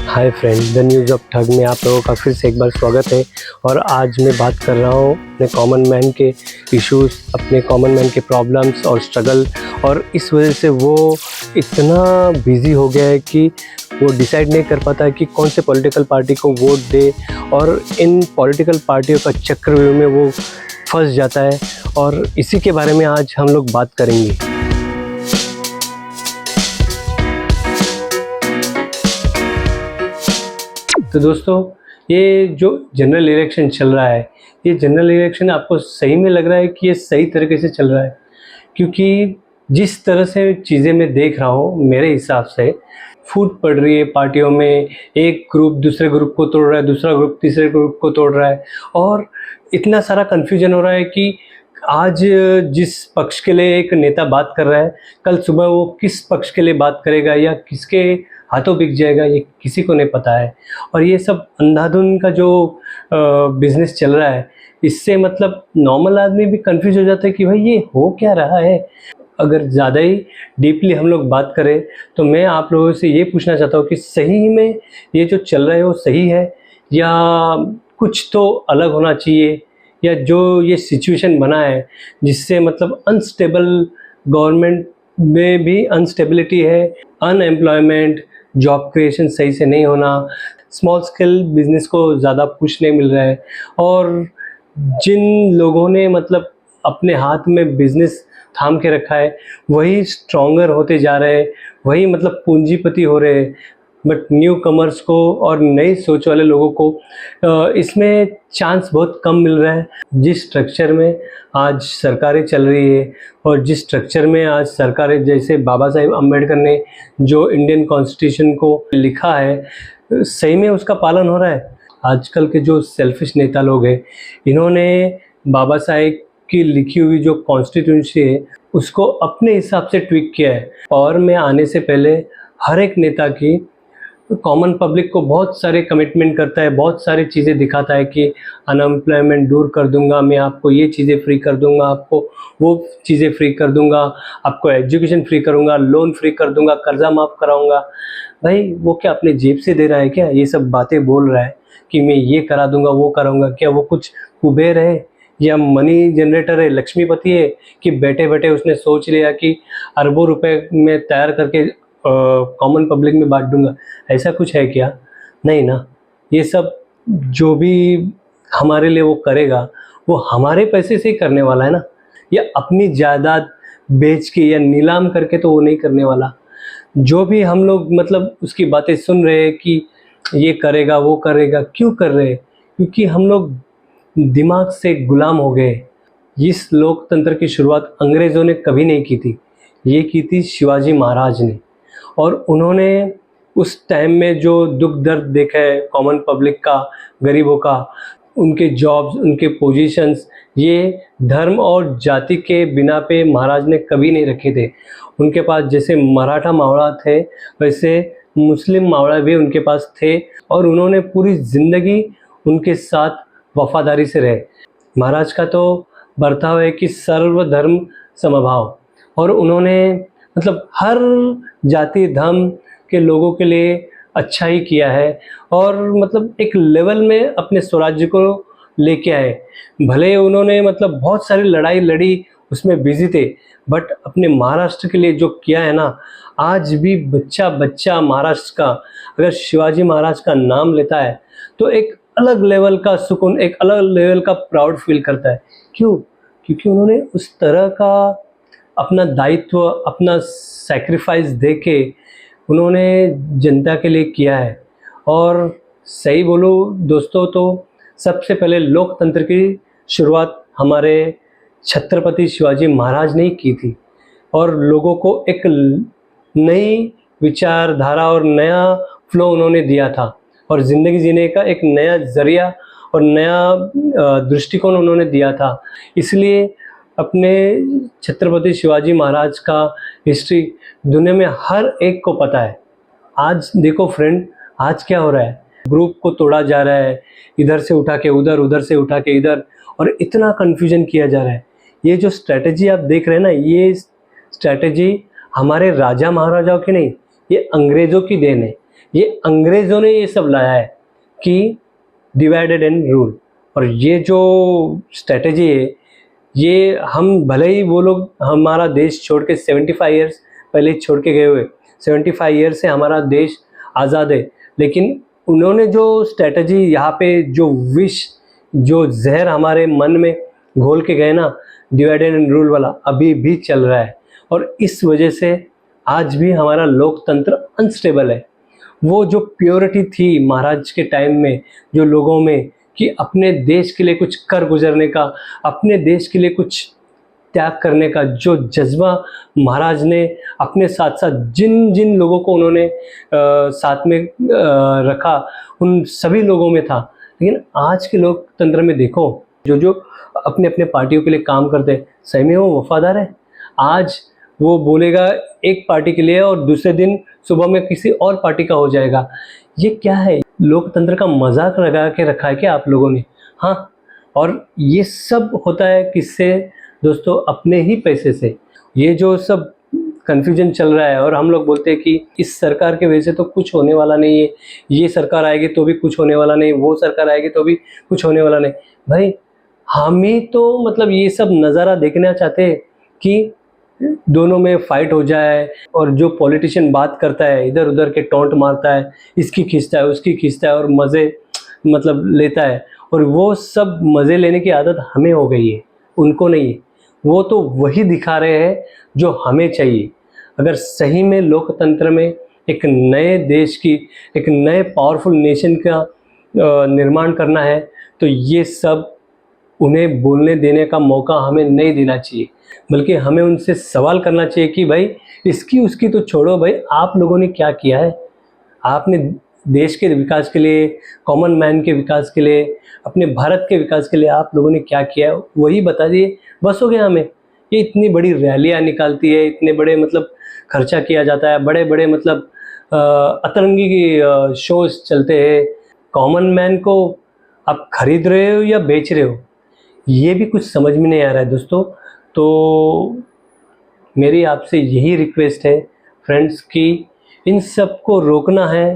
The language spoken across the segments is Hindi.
Hi friend, the news of ठग में आप लोगों का फिर से एक बार स्वागत है। और आज मैं बात कर रहा हूँ अपने कॉमन मैन के इश्यूज़, अपने कॉमन मैन के प्रॉब्लम्स और स्ट्रगल। और इस वजह से वो इतना बिज़ी हो गया है कि वो डिसाइड नहीं कर पाता है कि कौन से पॉलिटिकल पार्टी को वोट दे, और इन पॉलिटिकल पार्टियों का चक्रव्यूह में वो फंस जाता है। और इसी के बारे में आज हम लोग बात करेंगे। तो दोस्तों, ये जो जनरल इलेक्शन चल रहा है, ये जनरल इलेक्शन आपको सही में लग रहा है कि ये सही तरीके से चल रहा है? क्योंकि जिस तरह से चीज़ें मैं देख रहा हूँ, मेरे हिसाब से फूट पड़ रही है पार्टियों में। एक ग्रुप दूसरे ग्रुप को तोड़ रहा है, दूसरा ग्रुप तीसरे ग्रुप को तोड़ रहा है, और इतना सारा कन्फ्यूजन हो रहा है कि आज जिस पक्ष के लिए एक नेता बात कर रहा है, कल सुबह वो किस पक्ष के लिए बात करेगा या किसके हाथों बिक जाएगा, ये किसी को नहीं पता है। और ये सब अंधाधुन का जो बिजनेस चल रहा है, इससे मतलब नॉर्मल आदमी भी कंफ्यूज हो जाता है कि भाई ये हो क्या रहा है। अगर ज़्यादा ही डीपली हम लोग बात करें तो मैं आप लोगों से ये पूछना चाहता हूँ कि सही में ये जो चल रहा है वो सही है, या कुछ तो अलग होना चाहिए, या जो ये सिचुएशन बना है जिससे मतलब अनस्टेबल गवर्नमेंट में भी अनस्टेबिलिटी है, अनएम्प्लॉयमेंट, जॉब क्रिएशन सही से नहीं होना, स्मॉल स्केल बिजनेस को ज़्यादा पुश नहीं मिल रहा है, और जिन लोगों ने मतलब अपने हाथ में बिजनेस थाम के रखा है वही स्ट्रॉन्गर होते जा रहे हैं, वही मतलब पूंजीपति हो रहे हैं। बट न्यू कमर्स को और नई सोच वाले लोगों को इसमें चांस बहुत कम मिल रहा है। जिस स्ट्रक्चर में आज सरकारें चल रही है, और जिस स्ट्रक्चर में आज सरकारें, जैसे बाबा साहेब अम्बेडकर ने जो इंडियन कॉन्स्टिट्यूशन को लिखा है, सही में उसका पालन हो रहा है? आजकल के जो सेल्फिश नेता लोग हैं, इन्होंने बाबा साहेब की लिखी हुई जो कॉन्स्टिट्यूंसी है उसको अपने हिसाब से ट्विक किया है। और मैं आने से पहले हर एक नेता की कॉमन पब्लिक को बहुत सारे कमिटमेंट करता है, बहुत सारी चीज़ें दिखाता है कि अनएम्प्लॉयमेंट दूर कर दूंगा, मैं आपको ये चीज़ें फ्री कर दूंगा, आपको वो चीज़ें फ्री कर दूंगा, आपको एजुकेशन फ्री करूंगा, लोन फ्री कर दूंगा, कर्जा माफ़ कराऊंगा। भाई वो क्या अपने जेब से दे रहा है क्या? ये सब बातें बोल रहा है कि मैं ये करा दूंगा, वो कराऊंगा? क्या वो कुछ कुबेर है या मनी जनरेटर है, लक्ष्मीपति है, कि बैठे बैठे उसने सोच लिया कि अरबों रुपए में तैयार करके कॉमन पब्लिक में बांट दूंगा? ऐसा कुछ है क्या? नहीं ना। ये सब जो भी हमारे लिए वो करेगा, वो हमारे पैसे से ही करने वाला है ना, या अपनी जायदाद बेच के या नीलाम करके तो वो नहीं करने वाला। जो भी हम लोग मतलब उसकी बातें सुन रहे हैं कि ये करेगा वो करेगा, क्यों कर रहे हैं? क्योंकि हम लोग दिमाग से गुलाम हो गए। इस लोकतंत्र की शुरुआत अंग्रेज़ों ने कभी नहीं की थी, ये की थी शिवाजी महाराज ने। और उन्होंने उस टाइम में जो दुख दर्द देखा है कॉमन पब्लिक का, गरीबों का, उनके जॉब्स, उनके पोजीशंस, ये धर्म और जाति के बिना पे महाराज ने कभी नहीं रखे थे। उनके पास जैसे मराठा मावड़ा थे, वैसे मुस्लिम मावड़ा भी उनके पास थे, और उन्होंने पूरी ज़िंदगी उनके साथ वफादारी से रहे। महाराज का तो बर्ताव है कि सर्वधर्म समभाव, और उन्होंने मतलब हर जाति धर्म के लोगों के लिए अच्छा ही किया है, और मतलब एक लेवल में अपने स्वराज्य को लेके आए। भले उन्होंने मतलब बहुत सारी लड़ाई लड़ी, उसमें बिजी थे, बट अपने महाराष्ट्र के लिए जो किया है ना, आज भी बच्चा बच्चा महाराष्ट्र का अगर शिवाजी महाराज का नाम लेता है तो एक अलग लेवल का सुकून, एक अलग लेवल का प्राउड फील करता है। क्यों? क्योंकि उन्होंने उस तरह का अपना दायित्व, अपना सैक्रिफाइस दे के उन्होंने जनता के लिए किया है। और सही बोलूँ दोस्तों, तो सबसे पहले लोकतंत्र की शुरुआत हमारे छत्रपति शिवाजी महाराज ने ही की थी, और लोगों को एक नई विचारधारा और नया फ्लो उन्होंने दिया था, और ज़िंदगी जीने का एक नया ज़रिया और नया दृष्टिकोण उन्होंने दिया था। इसलिए अपने छत्रपति शिवाजी महाराज का हिस्ट्री दुनिया में हर एक को पता है। आज देखो फ्रेंड, आज क्या हो रहा है? ग्रुप को तोड़ा जा रहा है, इधर से उठा के उधर, उधर से उठा के इधर, और इतना कन्फ्यूजन किया जा रहा है। ये जो स्ट्रैटेजी आप देख रहे हैं ना, ये स्ट्रैटेजी हमारे राजा महाराजाओं की नहीं, ये अंग्रेज़ों की देन है। ये अंग्रेज़ों ने ये सब लाया है कि डिवाइडेड एंड रूल। और ये जो स्ट्रेटजी है, ये हम भले ही वो लोग हमारा देश छोड़ के 75 ईयर्स पहले छोड़ के गए हुए, 75 ईयर्स से हमारा देश आज़ाद है, लेकिन उन्होंने जो स्ट्रेटजी यहाँ पे जो विष जो जहर हमारे मन में घोल के गए ना, डिवाइडेड एंड रूल वाला, अभी भी चल रहा है। और इस वजह से आज भी हमारा लोकतंत्र अनस्टेबल है। वो जो प्योरिटी थी महाराज के टाइम में जो लोगों में, कि अपने देश के लिए कुछ कर गुजरने का, अपने देश के लिए कुछ त्याग करने का जो जज्बा महाराज ने अपने साथ साथ जिन जिन लोगों को उन्होंने साथ में रखा, उन सभी लोगों में था। लेकिन आज के लोकतंत्र में देखो, जो जो अपने अपने पार्टियों के लिए काम करते हैं, सही में वो वफादार है? आज वो बोलेगा एक पार्टी के लिए और दूसरे दिन सुबह में किसी और पार्टी का हो जाएगा। ये क्या है? लोकतंत्र का मजाक लगा के रखा है क्या आप लोगों ने? हाँ, और ये सब होता है किससे दोस्तों? अपने ही पैसे से। ये जो सब कन्फ्यूजन चल रहा है और हम लोग बोलते हैं कि इस सरकार के वजह से तो कुछ होने वाला नहीं है, ये सरकार आएगी तो भी कुछ होने वाला नहीं, वो सरकार आएगी तो भी कुछ होने वाला नहीं। भाई हम ही तो मतलब ये सब नज़ारा देखना चाहते हैं कि दोनों में फाइट हो जाए, और जो पॉलिटिशियन बात करता है इधर उधर के टोंट मारता है, इसकी खींचता है उसकी खींचता है और मज़े मतलब लेता है, और वो सब मज़े लेने की आदत हमें हो गई है, उनको नहीं है। वो तो वही दिखा रहे हैं जो हमें चाहिए। अगर सही में लोकतंत्र में एक नए देश की, एक नए पावरफुल नेशन का निर्माण करना है, तो ये सब उन्हें बोलने देने का मौका हमें नहीं देना चाहिए, बल्कि हमें उनसे सवाल करना चाहिए कि भाई इसकी उसकी तो छोड़ो, भाई आप लोगों ने क्या किया है? आपने देश के विकास के लिए, कॉमन मैन के विकास के लिए, अपने भारत के विकास के लिए आप लोगों ने क्या किया है, वही बता दिए, बस हो गया हमें। ये इतनी बड़ी रैलियाँ निकालती है, इतने बड़े मतलब खर्चा किया जाता है, बड़े बड़े मतलब अतरंगी की शोज चलते हैं, कॉमन मैन को आप खरीद रहे हो या बेच रहे हो, ये भी कुछ समझ में नहीं आ रहा है दोस्तों। तो मेरी आपसे यही रिक्वेस्ट है फ्रेंड्स कि इन सब को रोकना है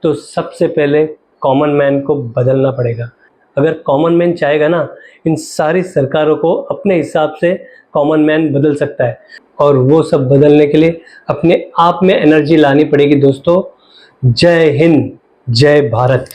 तो सबसे पहले कॉमन मैन को बदलना पड़ेगा। अगर कॉमन मैन चाहेगा ना, इन सारी सरकारों को अपने हिसाब से कॉमन मैन बदल सकता है, और वो सब बदलने के लिए अपने आप में एनर्जी लानी पड़ेगी दोस्तों। जय हिंद, जय भारत।